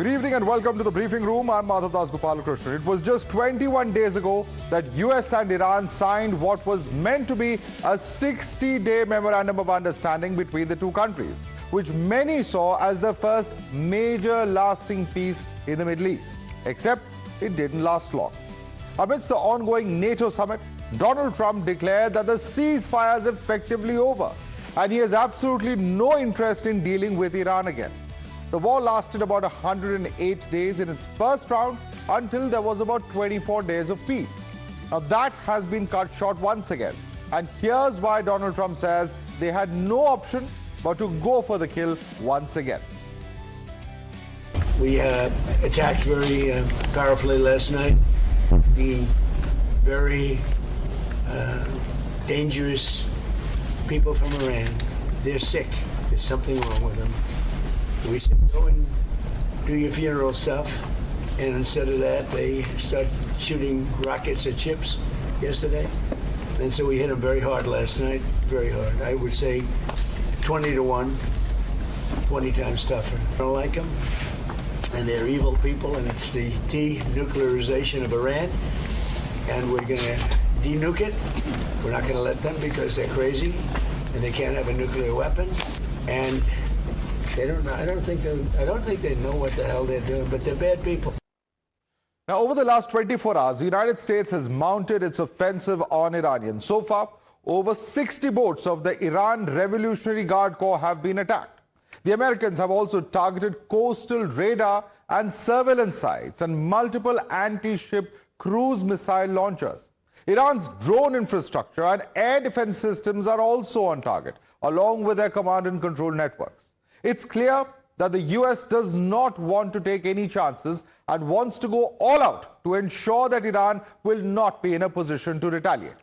Good evening and welcome to the briefing room. I'm Madhavdas G. It was just 21 days ago that US and Iran signed what was meant to be a 60-day memorandum of understanding between the two countries, which many saw as the first major lasting peace in the Middle East. Except it didn't last long. Amidst the ongoing NATO summit, Donald Trump declared that the ceasefire is effectively over and he has absolutely no interest in dealing with Iran again. The war lasted about 108 days in its first round until there was about 24 days of peace. Now that has been cut short once again. And here's why Donald Trump says they had no option but to go for the kill once again. We attacked very powerfully last night. The very dangerous people from Iran, they're sick. There's something wrong with them. We said, go and do your funeral stuff. And instead of that, they start shooting rockets at ships yesterday. And so we hit them very hard last night, very hard. I would say 20 to 1, 20 times tougher. I don't like them, and they're evil people, and it's the denuclearization of Iran. And we're going to denuke it. We're not going to let them because they're crazy, and they can't have a nuclear weapon. And they don't know. I don't think they know what the hell they're doing, but they're bad people. Now, over the last 24 hours, the United States has mounted its offensive on Iranians. So far, over 60 boats of the Iran Revolutionary Guard Corps have been attacked. The Americans have also targeted coastal radar and surveillance sites and multiple anti-ship cruise missile launchers. Iran's drone infrastructure and air defense systems are also on target, along with their command and control networks. It's clear that the US does not want to take any chances and wants to go all out to ensure that Iran will not be in a position to retaliate.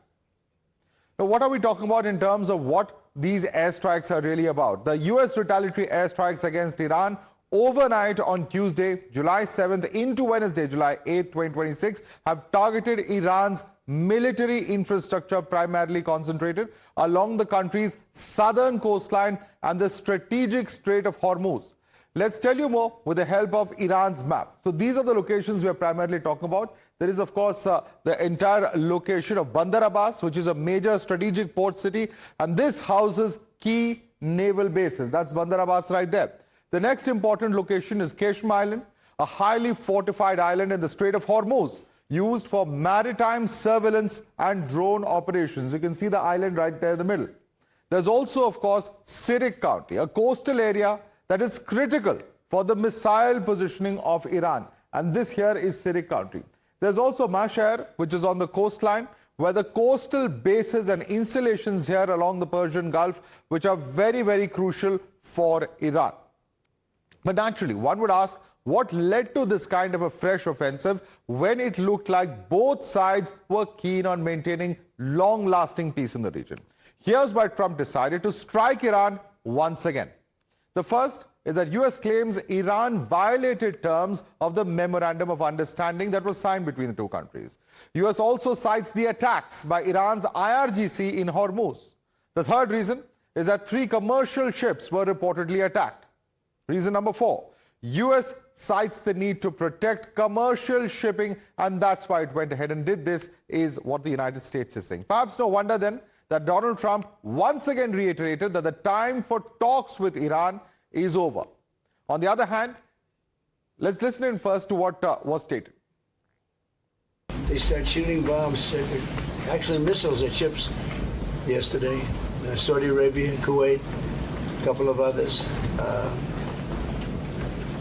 Now, what are we talking about in terms of what these airstrikes are really about? The US retaliatory airstrikes against Iran overnight on Tuesday, July 7th into Wednesday, July 8th, 2026, have targeted Iran's military infrastructure, primarily concentrated along the country's southern coastline and the strategic Strait of Hormuz. Let's tell you more with the help of Iran's map. So these are the locations we are primarily talking about. There is, of course, the entire location of Bandar Abbas, which is a major strategic port city, and this houses key naval bases. That's Bandar Abbas right there. The next important location is Qeshm Island, a highly fortified island in the Strait of Hormuz, used for maritime surveillance and drone operations. You can see the island right there in the middle. There's also, of course, Sirik County, a coastal area that is critical for the missile positioning of Iran. And this here is Sirik County. There's also Masher, which is on the coastline, where the coastal bases and installations here along the Persian Gulf, which are very, very crucial for Iran. But naturally, one would ask, what led to this kind of a fresh offensive when it looked like both sides were keen on maintaining long-lasting peace in the region? Here's why Trump decided to strike Iran once again. The first is that US claims Iran violated terms of the Memorandum of Understanding that was signed between the two countries. US also cites the attacks by Iran's IRGC in Hormuz. The third reason is that 3 commercial ships were reportedly attacked. Reason number 4. US cites the need to protect commercial shipping, and that's why it went ahead and did this, is what the United States is saying. Perhaps no wonder then that Donald Trump once again reiterated that the time for talks with Iran is over. On the other hand, let's listen in first to what was stated. They start shooting bombs, actually missiles at ships yesterday. Saudi Arabia, Kuwait, a couple of others.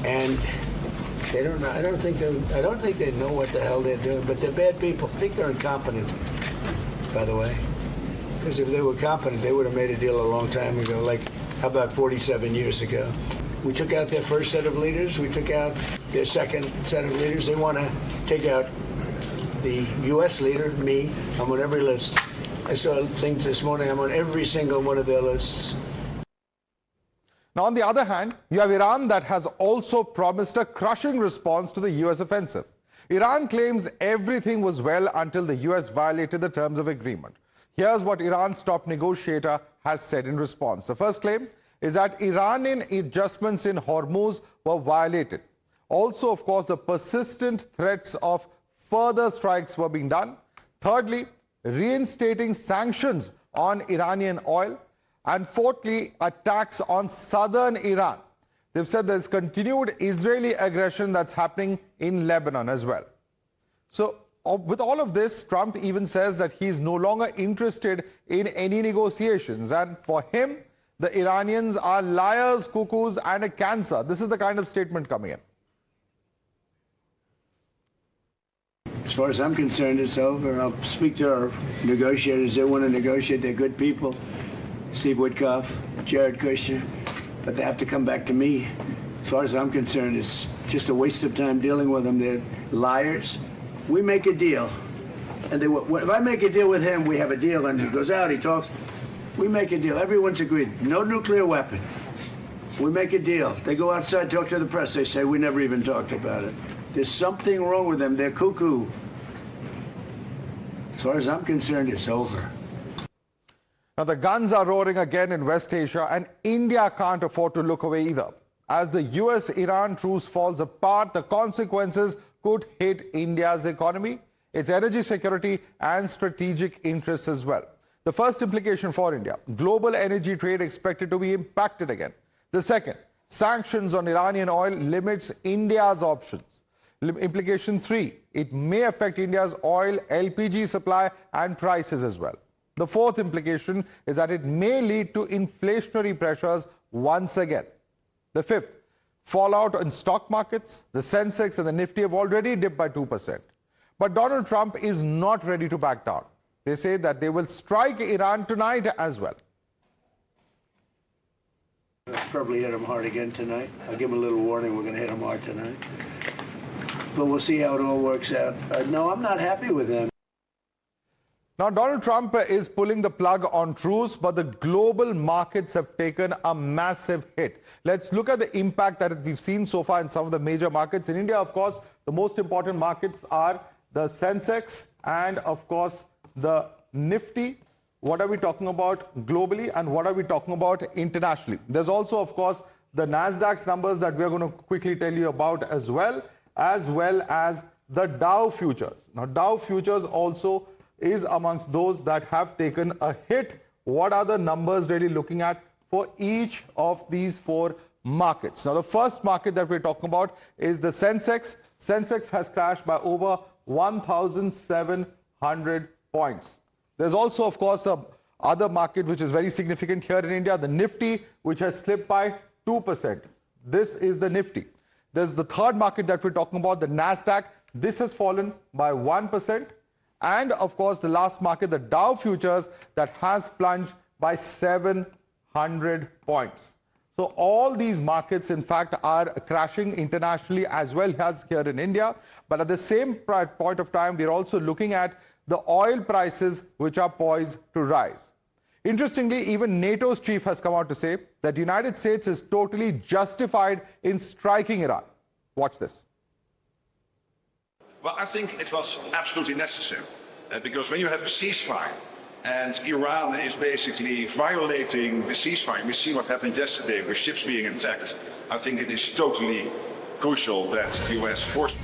And they don't know. I don't think they know what the hell they're doing. But they're bad people. I think they're incompetent, by the way. Because if they were competent, they would have made a deal a long time ago. Like, how about 47 years ago? We took out their first set of leaders. We took out their second set of leaders. They want to take out the U.S. leader, me. I'm on every list. I saw things this morning. I'm on every single one of their lists. Now, on the other hand, you have Iran that has also promised a crushing response to the US offensive. Iran claims everything was well until the US violated the terms of agreement. Here's what Iran's top negotiator has said in response. The first claim is that Iranian adjustments in Hormuz were violated. Also, of course, the persistent threats of further strikes were being done. Thirdly, reinstating sanctions on Iranian oil. And fourthly, attacks on southern Iran. They've said there's continued Israeli aggression that's happening in Lebanon as well. So with all of this, Trump even says that he's no longer interested in any negotiations. And for him, the Iranians are liars, cuckoos, and a cancer. This is the kind of statement coming in. As far as I'm concerned, it's over. I'll speak to our negotiators. They want to negotiate. They're good people. Steve Witkoff, Jared Kushner. But they have to come back to me. As far as I'm concerned, it's just a waste of time dealing with them. They're liars. We make a deal. And if I make a deal with him, we have a deal. And he goes out, he talks. We make a deal. Everyone's agreed. No nuclear weapon. We make a deal. They go outside, talk to the press. They say, we never even talked about it. There's something wrong with them. They're cuckoo. As far as I'm concerned, it's over. Now, the guns are roaring again in West Asia, and India can't afford to look away either. As the US-Iran truce falls apart, the consequences could hit India's economy, its energy security, and strategic interests as well. The first implication for India, global energy trade expected to be impacted again. The second, sanctions on Iranian oil limits India's options. Implication 3, it may affect India's oil, LPG supply, and prices as well. The fourth implication is that it may lead to inflationary pressures once again. The fifth, fallout in stock markets. The Sensex and the Nifty have already dipped by 2%. But Donald Trump is not ready to back down. They say that they will strike Iran tonight as well. I'll probably hit them hard again tonight. I'll give them a little warning. We're going to hit them hard tonight. But we'll see how it all works out. No, I'm not happy with them. Now, Donald Trump is pulling the plug on truce, but the global markets have taken a massive hit. Let's look at the impact that we've seen so far in some of the major markets. In India, of course, the most important markets are the Sensex and, of course, the Nifty. What are we talking about globally and what are we talking about internationally? There's also, of course, the NASDAQ's numbers that we're going to quickly tell you about as well as the Dow futures. Now, Dow futures also is amongst those that have taken a hit. What are the numbers really looking at for each of these four markets? Now, the first market that we're talking about is the Sensex. Sensex has crashed by over 1,700 points. There's also, of course, the other market which is very significant here in India, the Nifty, which has slipped by 2%. This is the Nifty. There's the third market that we're talking about, the NASDAQ. This has fallen by 1%. And, of course, the last market, the Dow futures, that has plunged by 700 points. So all these markets, in fact, are crashing internationally as well as here in India. But at the same point of time, we're also looking at the oil prices, which are poised to rise. Interestingly, even NATO's chief has come out to say that the United States is totally justified in striking Iran. Watch this. Well, I think it was absolutely necessary because when you have a ceasefire and Iran is basically violating the ceasefire, we see what happened yesterday with ships being attacked. I think it is totally crucial that the US forces.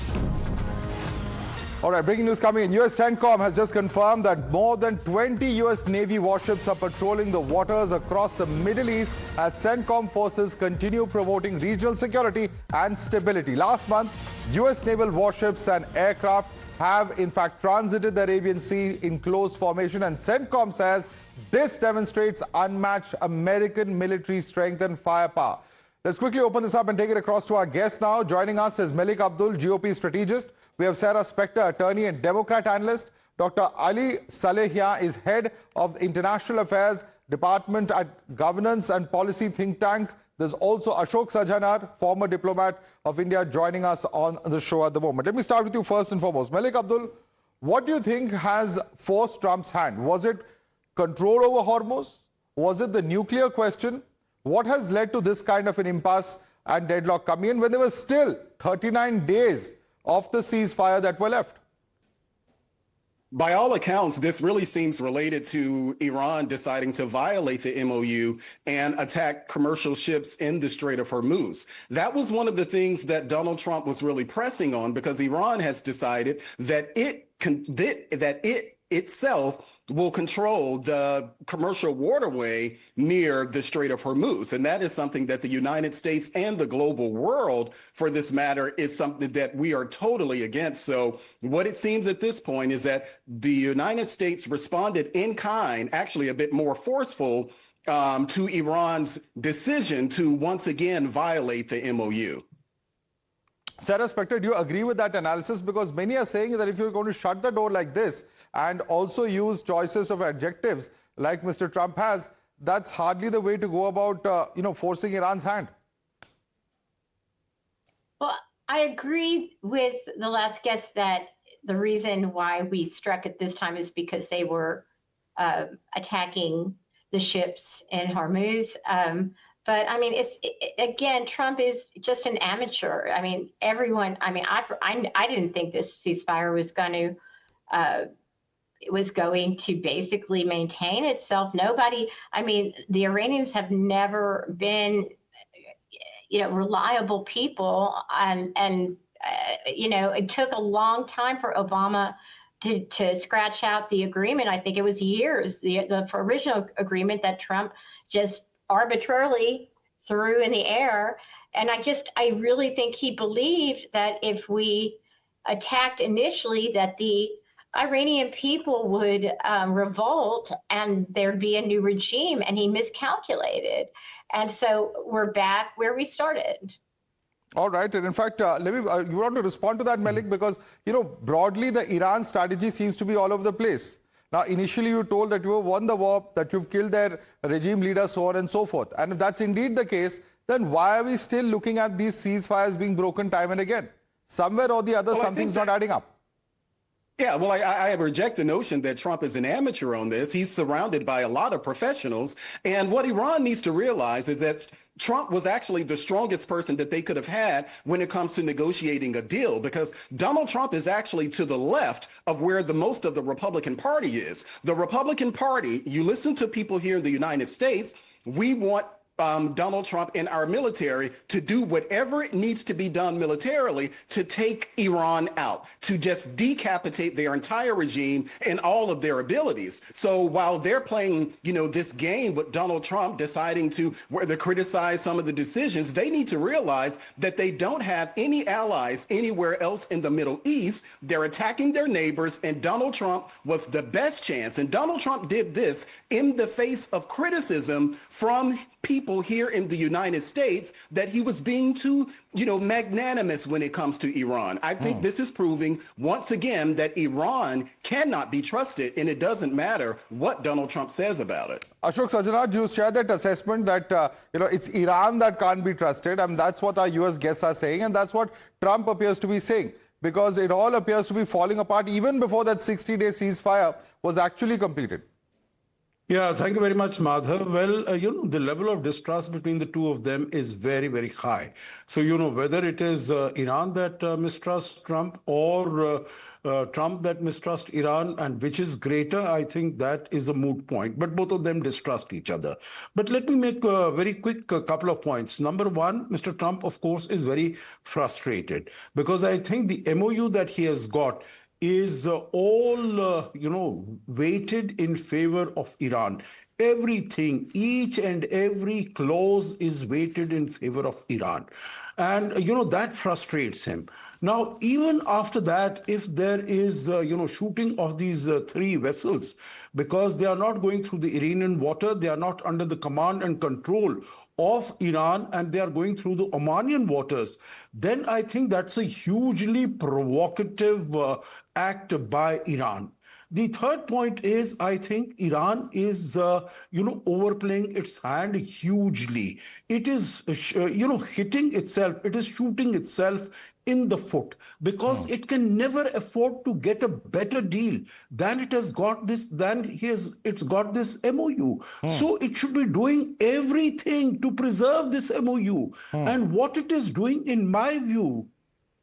All right, breaking news coming in. US CENTCOM has just confirmed that more than 20 US Navy warships are patrolling the waters across the Middle East as CENTCOM forces continue promoting regional security and stability. Last month, US naval warships and aircraft have in fact transited the Arabian Sea in close formation, and CENTCOM says this demonstrates unmatched American military strength and firepower. Let's quickly open this up and take it across to our guest now. Joining us is Malik Abdul, GOP strategist. We have Sarah Spector, attorney and Democrat analyst. Dr. Ali Salehia is head of International Affairs Department at Governance and Policy think tank. There's also Ashok Sajjanar, former diplomat of India, joining us on the show at the moment. Let me start with you first and foremost. Malik Abdul, what do you think has forced Trump's hand? Was it control over Hormuz? Was it the nuclear question? What has led to this kind of an impasse and deadlock coming in when there were still 39 days of the ceasefire that were left? By all accounts, this really seems related to Iran deciding to violate the MOU and attack commercial ships in the Strait of Hormuz. That was one of the things that Donald Trump was really pressing on, because Iran has decided that it itself will control the commercial waterway near the Strait of Hormuz. And that is something that the United States and the global world, for this matter, is something that we are totally against. So what it seems at this point is that the United States responded in kind, actually a bit more forceful, to Iran's decision to once again violate the MOU. Sarah Spector, do you agree with that analysis? Because many are saying that if you're going to shut the door like this and also use choices of adjectives like Mr. Trump has, that's hardly the way to go about, forcing Iran's hand. Well, I agree with the last guest that the reason why we struck at this time is because they were attacking the ships in Hormuz. But I mean, again, Trump is just an amateur. I mean, everyone. I mean, I didn't think this ceasefire was going to basically maintain itself. Nobody. I mean, the Iranians have never been, reliable people, and it took a long time for Obama to scratch out the agreement. I think it was years. The original agreement that Trump just arbitrarily threw in the air. And I really think he believed that if we attacked initially, that the Iranian people would revolt and there'd be a new regime, and he miscalculated. And so we're back where we started. All right. And in fact, you want to respond to that, Malik, because, broadly, the Iran strategy seems to be all over the place. Now, initially, you told that you have won the war, that you've killed their regime leader, so on and so forth. And if that's indeed the case, then why are we still looking at these ceasefires being broken time and again? Somewhere or the other, something's not adding up. Yeah, well, I reject the notion that Trump is an amateur on this. He's surrounded by a lot of professionals. And what Iran needs to realize is that Trump was actually the strongest person that they could have had when it comes to negotiating a deal, because Donald Trump is actually to the left of where the most of the Republican Party is. The Republican Party, you listen to people here in the United States, we want Donald Trump and our military to do whatever it needs to be done militarily to take Iran out, to just decapitate their entire regime and all of their abilities. So while they're playing, this game with Donald Trump deciding to criticize some of the decisions, they need to realize that they don't have any allies anywhere else in the Middle East. They're attacking their neighbors, and Donald Trump was the best chance. And Donald Trump did this in the face of criticism from people here in the United States that he was being too, magnanimous when it comes to Iran. I think this is proving once again that Iran cannot be trusted, and it doesn't matter what Donald Trump says about it. Ashok Sajjanat, you share that assessment that, it's Iran that can't be trusted, and that's what our US guests are saying, and that's what Trump appears to be saying, because it all appears to be falling apart even before that 60-day ceasefire was actually completed. Yeah, thank you very much, Madhav. Well, the level of distrust between the two of them is very, very high. So, whether it is Iran that mistrusts Trump or Trump that mistrusts Iran, and which is greater, I think that is a moot point. But both of them distrust each other. But let me make a very quick couple of points. Number one, Mr. Trump, of course, is very frustrated because I think the MOU that he has got is all, weighted in favor of Iran. Everything, each and every clause is weighted in favor of Iran. And, that frustrates him. Now, even after that, if there is, shooting of these three vessels, because they are not going through the Iranian water, they are not under the command and control of Iran, and they are going through the Omanian waters, then I think that's a hugely provocative act by Iran. The third point is, I think Iran is, overplaying its hand hugely. It is, hitting itself. It is shooting itself in the foot because it can never afford to get a better deal than it has got this, it's got this MOU. So it should be doing everything to preserve this MOU. And what it is doing, in my view,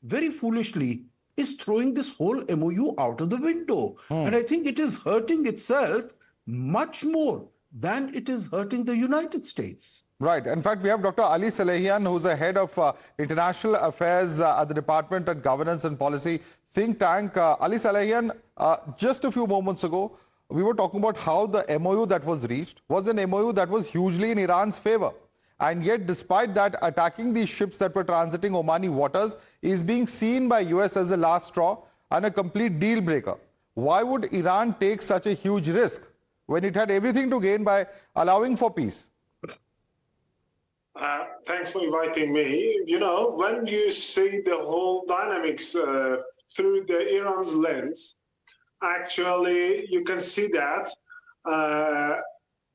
very foolishly, is throwing this whole MOU out of the window. And I think it is hurting itself much more than it is hurting the United States. Right. In fact, we have Dr. Ali Salehian, who's the head of international affairs at the Department of Governance and Policy think tank. Ali Salehian, just a few moments ago, we were talking about how the MOU that was reached was an MOU that was hugely in Iran's favor. And yet, despite that, attacking these ships that were transiting Omani waters is being seen by US as a last straw and a complete deal breaker. Why would Iran take such a huge risk when it had everything to gain by allowing for peace? Thanks for inviting me. You know, when you see the whole dynamics through the Iran's lens, actually you can see that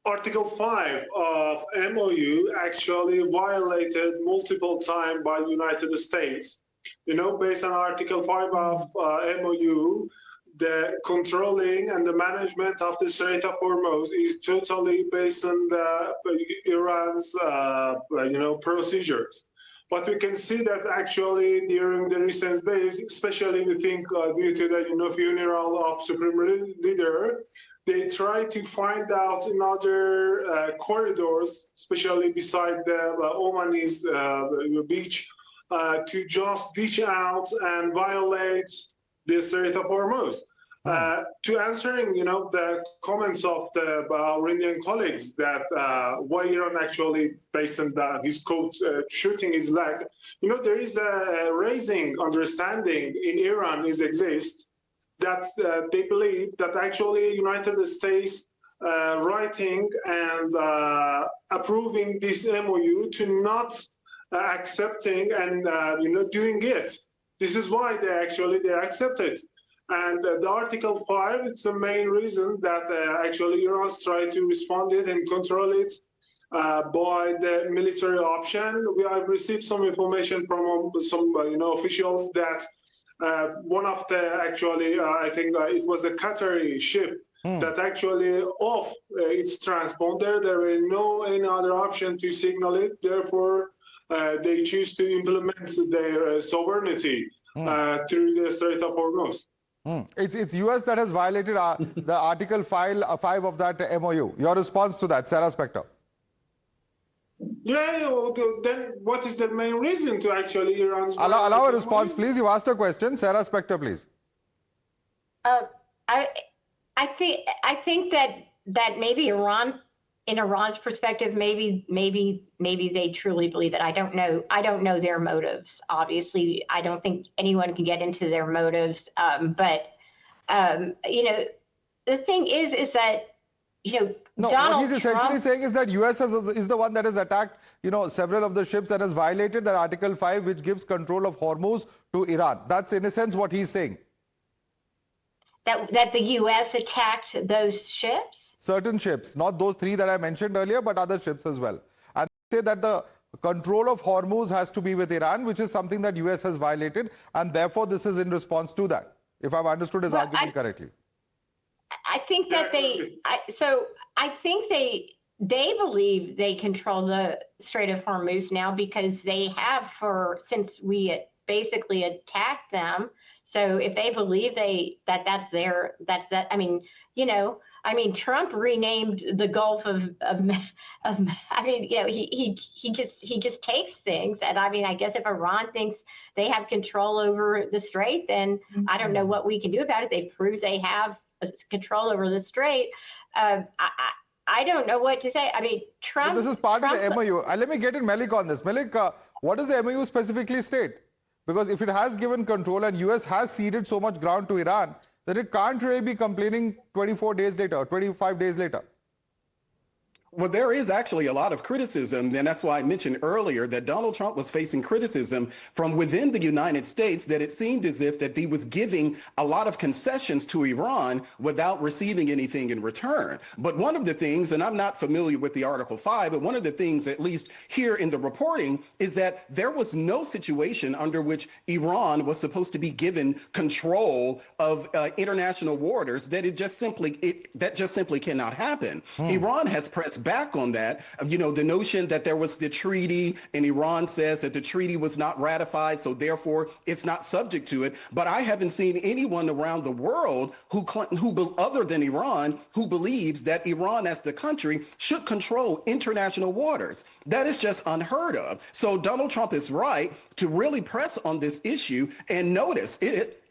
Article 5 of MOU actually violated multiple times by the United States. You know, based on Article 5 of MOU, the controlling and the management of the Strait of Hormuz is totally based on the Iran's, procedures. But we can see that actually during the recent days, especially we think due to the funeral of Supreme Leader, they try to find out another corridors, especially beside the Omanis beach, to just ditch out and violate the Strait of Hormuz. To answering, the comments of our Indian colleagues that why Iran actually, based on his quote, shooting his leg, there is a raising understanding in Iran exists that they believe that actually United States writing and approving this MOU to not accepting and doing it. This is why they accept it. And the Article 5, it's the main reason that actually Iran's try to respond it and control it by the military option. We have received some information from some officials that one of the I think it was a Qatari ship that actually off its transponder. There were no any other option to signal it. Therefore, they choose to implement their sovereignty through the Strait of Hormuz. It's US that has violated the Article 5 of that MOU. Your response to that, Sarah Spector? Yeah, then what is the main reason to actually Iran's... Allow a response, please. You asked a question. Sarah Spector, please. I think that maybe Iran, in Iran's perspective, maybe they truly believe it. I don't know their motives. Obviously, I don't think anyone can get into their motives. But the thing is that no, Donald what he's essentially Trump, saying is that US is the one that has attacked several of the ships and has violated that Article 5, which gives control of Hormuz to Iran. That's in a sense what he's saying. that the US attacked those ships? Certain ships, not those three that I mentioned earlier, but other ships as well. And they say that the control of Hormuz has to be with Iran, which is something that US has violated, and therefore this is in response to that, if I've understood his argument correctly. I think that I think they believe they control the Strait of Hormuz now because they have since we basically attacked them. So if they believe that's that. I mean, Trump renamed the Gulf of he just takes things. And I guess if Iran thinks they have control over the Strait, then I don't know what we can do about it. They've proved they have control over the Strait. I don't know what to say. I mean, Trump... But this is part of the MOU. Let me get in Malik on this. Malik, what does the MOU specifically state? Because if it has given control and US has ceded so much ground to Iran, then it can't really be complaining 24 days later or 25 days later. Well, there is actually a lot of criticism, and that's why I mentioned earlier that Donald Trump was facing criticism from within the United States, that it seemed as if that he was giving a lot of concessions to Iran without receiving anything in return. But one of the things, and I'm not familiar with the Article 5, but one of the things, at least here in the reporting, is that there was no situation under which Iran was supposed to be given control of international waters, that just simply cannot happen. Iran has pressed back on that. The notion that there was the treaty and Iran says that the treaty was not ratified, so therefore it's not subject to it. But I haven't seen anyone around the world who other than Iran, who believes that Iran as the country should control international waters. That is just unheard of. So Donald Trump is right to really press on this issue and notice it.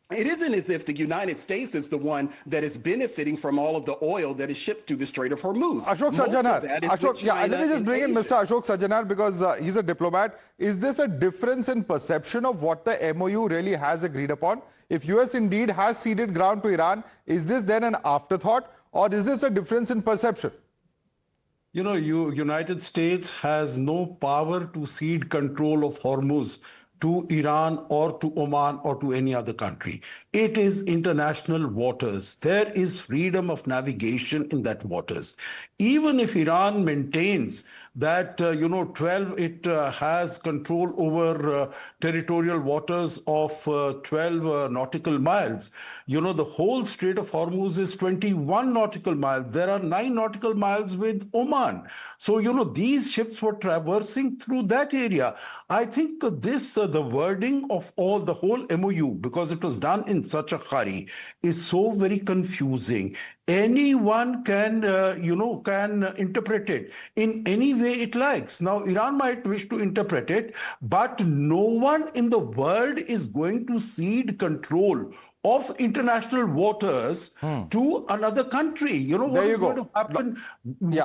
It isn't as if the United States is the one that is benefiting from all of the oil that is shipped through the Strait of Hormuz. Ashok Sajjanar, let me just bring in Mr. Ashok Sajjanar because he's a diplomat. Is this a difference in perception of what the MOU really has agreed upon? If US indeed has ceded ground to Iran, is this then an afterthought or is this a difference in perception? United States has no power to cede control of Hormuz to Iran or to Oman or to any other country. It is international waters. There is freedom of navigation in that waters. Even if Iran maintains that, it has control over territorial waters of 12 nautical miles, the whole Strait of Hormuz is 21 nautical miles. There are 9 nautical miles with Oman. So, these ships were traversing through that area. I think the wording of the whole MOU, because it was done in such a hurry, is so very confusing. Anyone can interpret it in any way it likes. Now, Iran might wish to interpret it, but no one in the world is going to cede control of international waters to another country. What is going to happen?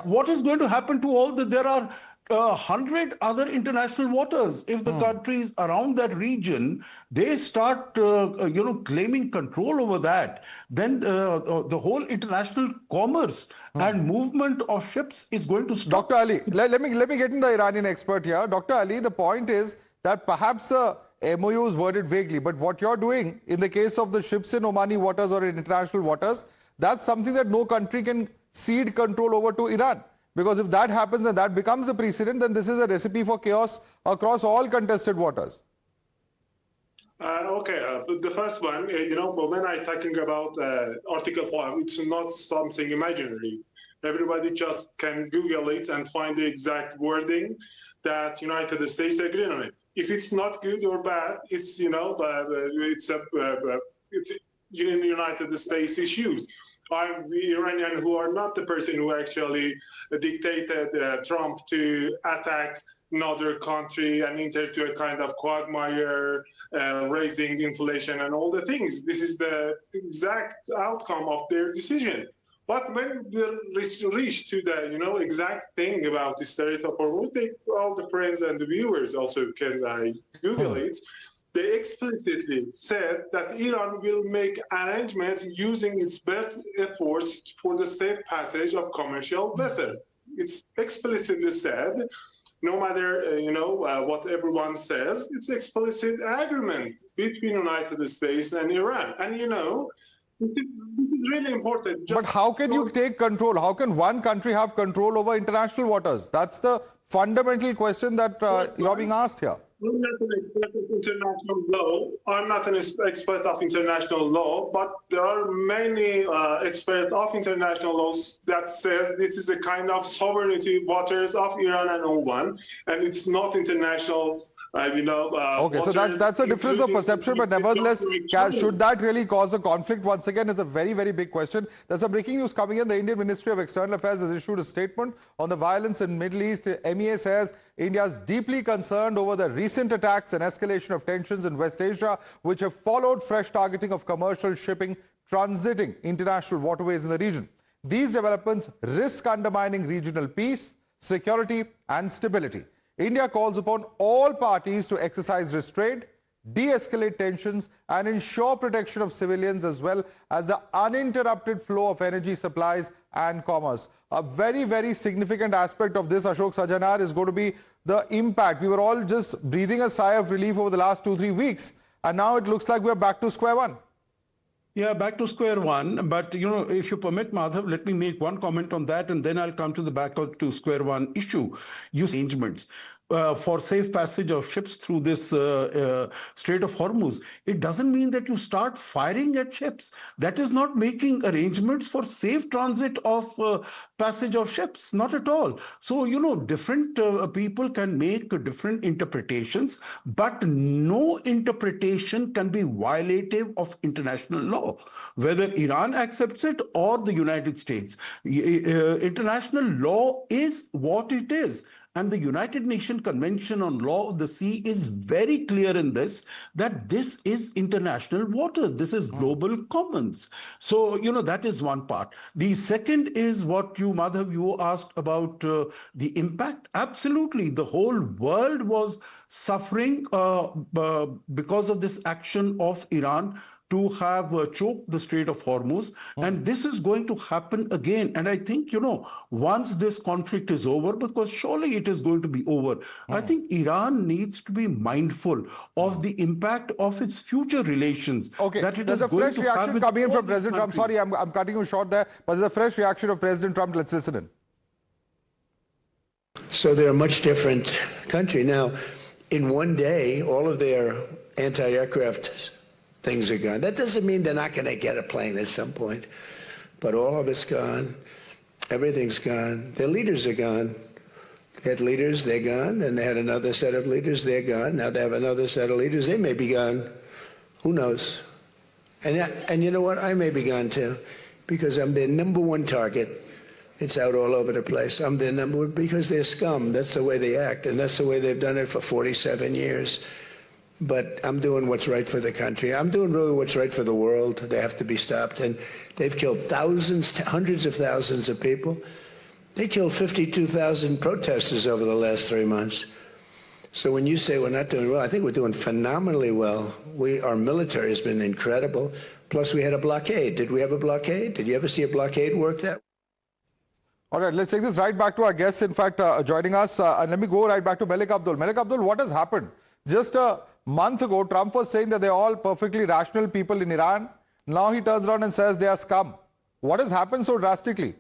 What is going to happen to all the? There are 100 other international waters. If the countries around that region, they start, claiming control over that, then the whole international commerce and movement of ships is going to stop. Dr. Ali, let me get in the Iranian expert here. Dr. Ali, the point is that perhaps the MOU is worded vaguely, but what you're doing in the case of the ships in Omani waters or in international waters, that's something that no country can cede control over to Iran. Because if that happens and that becomes a precedent, then this is a recipe for chaos across all contested waters. The first one, when I'm talking about Article 5, it's not something imaginary. Everybody just can Google it and find the exact wording that United States agree on it. If it's not good or bad, it's United States issues. I'm the Iranian who are not the person who actually dictated Trump to attack another country and enter to a kind of quagmire, raising inflation and all the things. This is the exact outcome of their decision. But when we reach to the exact thing about the Strait of Hormuz, all the friends and the viewers also can Google it. They explicitly said that Iran will make arrangements using its best efforts for the safe passage of commercial vessels. It's explicitly said, no matter what everyone says, it's explicit agreement between United States and Iran. And this is really important. But how can you take control? How can one country have control over international waters? That's the fundamental question that you're being asked here. I'm not an expert of international law. I'm not an expert of international law, but there are many experts of international laws that says this is a kind of sovereignty waters of Iran and Oman, and it's not international. Okay, so that's a difference of perception, but nevertheless, should that really cause a conflict? Once again, is a very, very big question. There's some breaking news coming in. The Indian Ministry of External Affairs has issued a statement on the violence in Middle East. MEA says India is deeply concerned over the recent attacks and escalation of tensions in West Asia, which have followed fresh targeting of commercial shipping transiting international waterways in the region. These developments risk undermining regional peace, security, and stability. India calls upon all parties to exercise restraint, de-escalate tensions, and ensure protection of civilians as well as the uninterrupted flow of energy supplies and commerce. A very, very significant aspect of this, Ashok Sajjanar, is going to be the impact. We were all just breathing a sigh of relief over the last 2-3 weeks, and now it looks like we're back to square one. Yeah, back to square one. But, if you permit, Madhav, let me make one comment on that, and then I'll come to the back to square one issue. Arrangements. for safe passage of ships through this Strait of Hormuz, it doesn't mean that you start firing at ships. That is not making arrangements for safe transit of passage of ships, not at all. So, different people can make different interpretations, but no interpretation can be violative of international law, whether Iran accepts it or the United States. International law is what it is. And the United Nations Convention on Law of the Sea is very clear in this, that this is international water. This is global commons. So, that is one part. The second is what Madhav, you asked about the impact. Absolutely. The whole world was suffering because of this action of Iran to have choked the Strait of Hormuz. And this is going to happen again. And I think, once this conflict is over, because surely it is going to be over, I think Iran needs to be mindful of the impact of its future relations. Okay, that it there's is a fresh going to have reaction with coming in all from these President Trump. countries. Sorry, I'm cutting you short there, but there's a fresh reaction of President Trump. Let's listen in. So they're a much different country. Now, in one day, all of their anti-aircraft things are gone. That doesn't mean they're not going to get a plane at some point, but all of it's gone. Everything's gone. Their leaders are gone. They had leaders, they're gone, and they had another set of leaders, they're gone. Now they have another set of leaders, they may be gone. Who knows? And you know what? I may be gone too, because I'm their number one target. It's out all over the place. I'm their number one because they're scum. That's the way they act, and that's the way they've done it for 47 years. But I'm doing what's right for the country. I'm doing really what's right for the world. They have to be stopped. And they've killed thousands, hundreds of thousands of people. They killed 52,000 protesters over the last 3 months. So when you say we're not doing well, I think we're doing phenomenally well. Our military has been incredible. Plus, we had a blockade. Did we have a blockade? Did you ever see a blockade work that way? All right, let's take this right back to our guests, in fact, joining us. And let me go right back to Malik Abdul. Malik Abdul, what has happened? Just a month ago, Trump was saying that they're all perfectly rational people in Iran. Now he turns around and says they are scum. What has happened so drastically?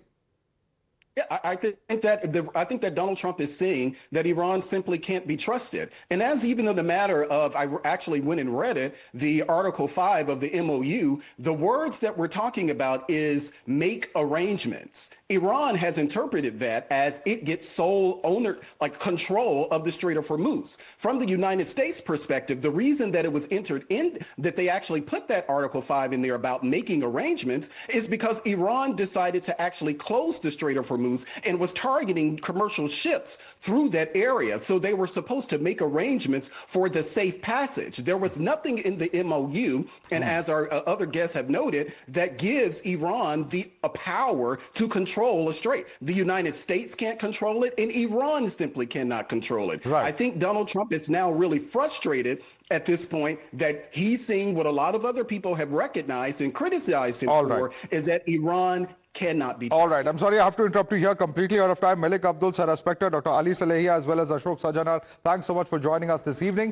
Yeah, I think that Donald Trump is saying that Iran simply can't be trusted. And as even though the matter of, I actually went and read it, the Article 5 of the MOU, the words that we're talking about is make arrangements. Iran has interpreted that as it gets sole owner, like control of the Strait of Hormuz. From the United States perspective, the reason that it was entered in, that they actually put that Article 5 in there about making arrangements is because Iran decided to actually close the Strait of Hormuz and was targeting commercial ships through that area. So they were supposed to make arrangements for the safe passage. There was nothing in the MOU, and as our other guests have noted, that gives Iran the power to control a strait. The United States can't control it, and Iran simply cannot control it. Right. I think Donald Trump is now really frustrated at this point that he's seeing what a lot of other people have recognized and criticized him for, is that Iran cannot be trusted. All right. I'm sorry, I have to interrupt you here. Completely out of time. Malik Abdul, Sir Respected, Dr. Ali Salehi, as well as Ashok Sajanar. Thanks so much for joining us this evening.